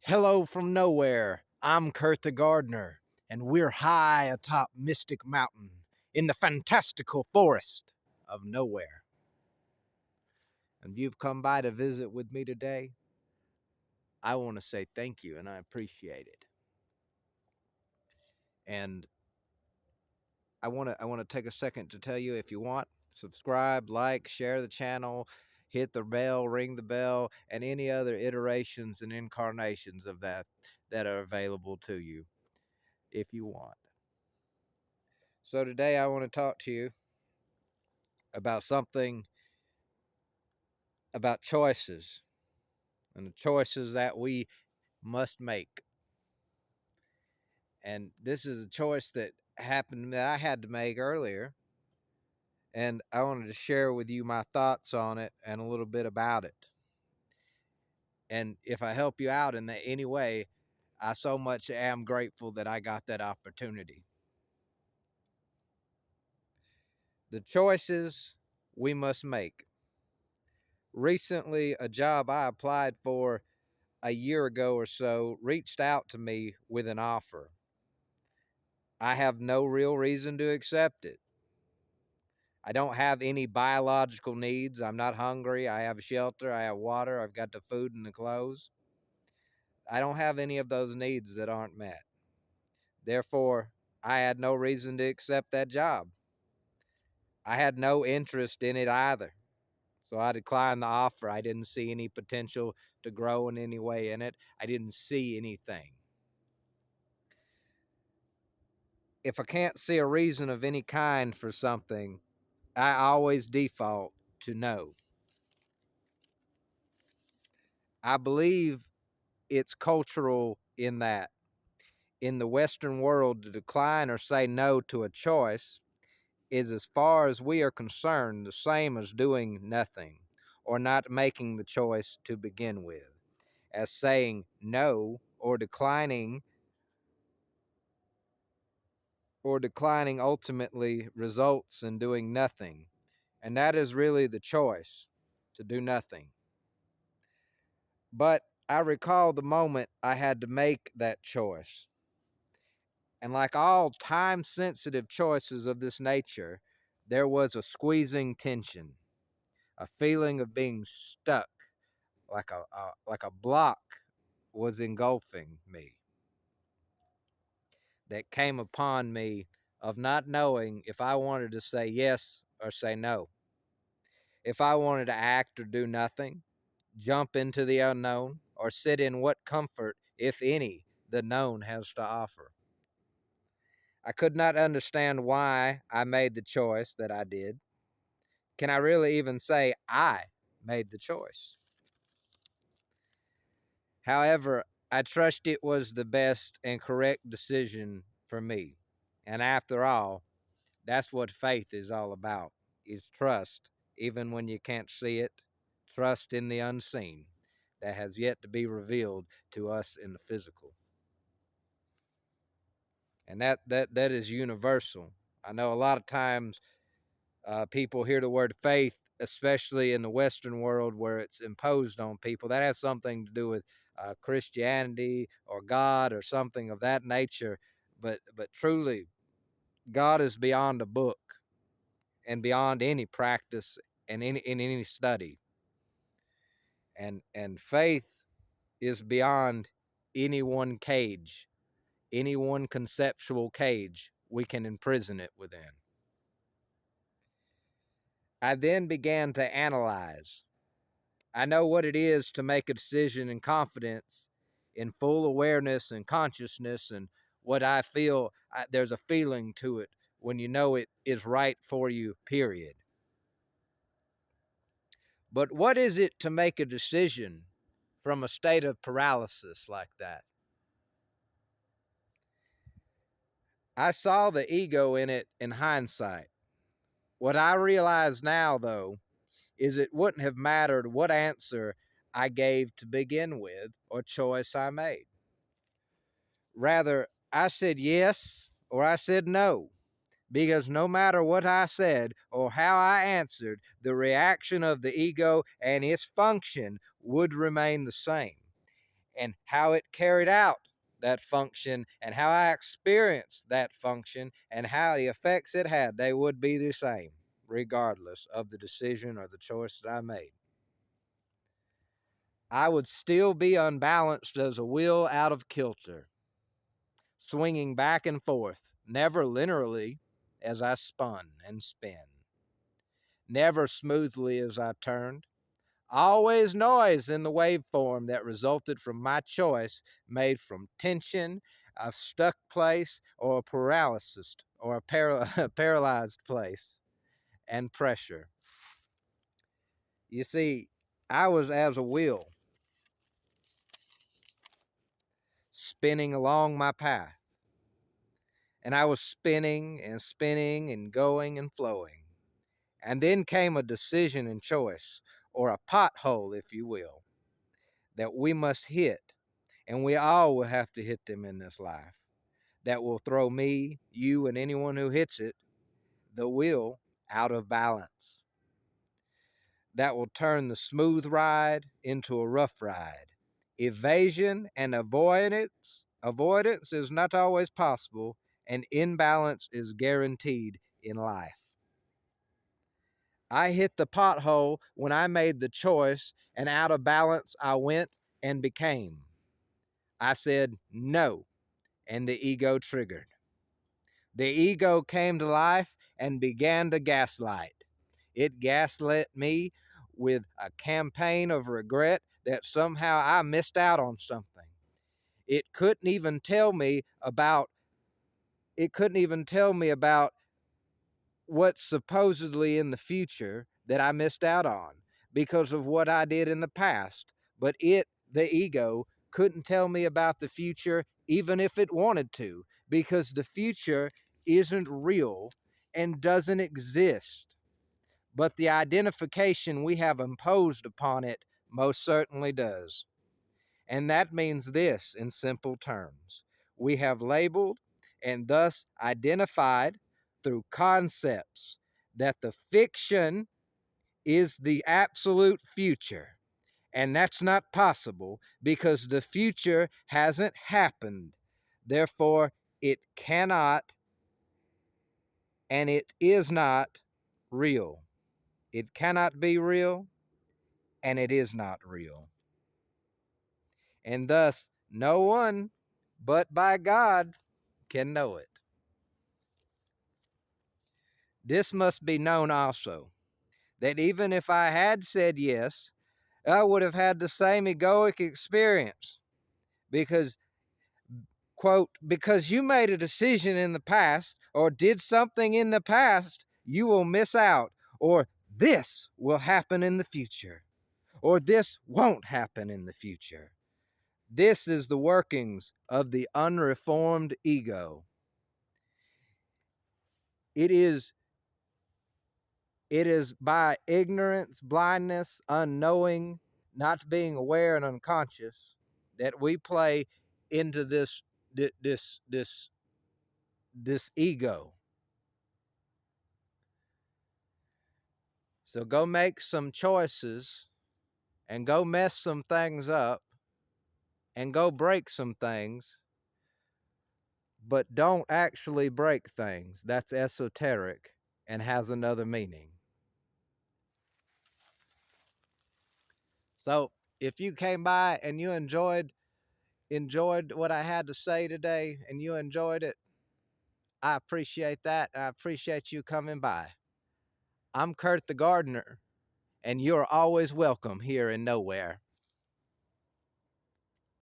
Hello from nowhere. I'm Kurt the Gardener, and we're high atop Mystic Mountain in the fantastical forest of nowhere. And if you've come by to visit with me today, I want to say thank you and I appreciate it. And I want to take a second to tell you, if you want, subscribe, like, share the channel, hit the bell, ring the bell, and any other iterations and incarnations of that are available to you if you want. So today I want to talk to you about something about choices and the choices that we must make. And this is a choice that happened that I had to make earlier. And I wanted to share with you my thoughts on it and a little bit about it. And if I help you out in any way, I so much am grateful that I got that opportunity. The choices we must make. Recently, a job I applied for a year ago or so reached out to me with an offer. I have no real reason to accept it. I don't have any biological needs. I'm not hungry. I have shelter. I have water. I've got the food and the clothes. I don't have any of those needs that aren't met. Therefore, I had no reason to accept that job. I had no interest in it either. So I declined the offer. I didn't see any potential to grow in any way in it. I didn't see anything. If I can't see a reason of any kind for something, I always default to no. I believe it's cultural in that in the Western world, to decline or say no to a choice is, as far as we are concerned, the same as doing nothing or not making the choice to begin with, as saying no or declining ultimately results in doing nothing. And that is really the choice, to do nothing. But I recall the moment I had to make that choice. And like all time sensitive choices of this nature, there was a squeezing tension, a feeling of being stuck, like a block was engulfing me, that came upon me, of not knowing if I wanted to say yes or say no, if I wanted to act or do nothing, jump into the unknown, or sit in what comfort, if any, the known has to offer. I could not understand why I made the choice that I did. Can I really even say I made the choice? However, I trust it was the best and correct decision for me. And after all, that's what faith is all about, is trust, even when you can't see it, trust in the unseen that has yet to be revealed to us in the physical. And that is universal. I know a lot of times people hear the word faith, especially in the Western world where it's imposed on people. That has something to do with Christianity or God or something of that nature. But truly, God is beyond a book and beyond any practice and in any study. And faith is beyond any one cage, any one conceptual cage we can imprison it within. I then began to analyze. I know what it is to make a decision in confidence, in full awareness and consciousness, and what I feel, there's a feeling to it when you know it is right for you, period. But what is it to make a decision from a state of paralysis like that? I saw the ego in it in hindsight. What I realize now, though, is it wouldn't have mattered what answer I gave to begin with or choice I made. Rather, I said yes or I said no, because no matter what I said or how I answered, the reaction of the ego and its function would remain the same. and how it carried out that function and how I experienced that function and how the effects it had, they would be the same, regardless of the decision or the choice that I made. I would still be unbalanced as a wheel out of kilter, swinging back and forth, never linearly as I spun and spin, never smoothly as I turned, always noise in the waveform that resulted from my choice made from tension, a stuck place, or a paralysis, or a paralyzed place, and pressure. You see, I was as a wheel spinning along my path, and I was spinning and spinning and going and flowing. And then came a decision and choice, or a pothole, if you will, that we must hit, and we all will have to hit them in this life. That will throw me, you, and anyone who hits it, the wheel, out of balance. That will turn the smooth ride into a rough ride. Evasion and avoidance is not always possible, and imbalance is guaranteed in life. I hit the pothole when I made the choice, and out of balance I went and became. I said no, and the ego triggered. The ego came to life and began to gaslight. It gaslit me with a campaign of regret that somehow I missed out on something. It couldn't even tell me about it couldn't even tell me about what's supposedly in the future that I missed out on because of what I did in the past. But the ego, couldn't tell me about the future even if it wanted to, because the future isn't real and doesn't exist. But the identification we have imposed upon it most certainly does. And that means this in simple terms: we have labeled and thus identified through concepts that the fiction is the absolute future. And that's not possible because the future hasn't happened. Therefore, it cannot and it is not real. It cannot be real and it is not real. And thus, no one but by God can know it. This must be known also, that even if I had said yes, I would have had the same egoic experience because, quote, because you made a decision in the past or did something in the past, you will miss out, or this will happen in the future, or this won't happen in the future. This is the workings of the unreformed ego. It is by ignorance, blindness, unknowing, not being aware and unconscious that we play into this ego. So go make some choices and go mess some things up and go break some things, but don't actually break things. That's esoteric and has another meaning. So if you came by and you enjoyed what I had to say today and you enjoyed it, I appreciate that. I appreciate you coming by. I'm Kurt the Gardener, and you're always welcome here in Nowhere.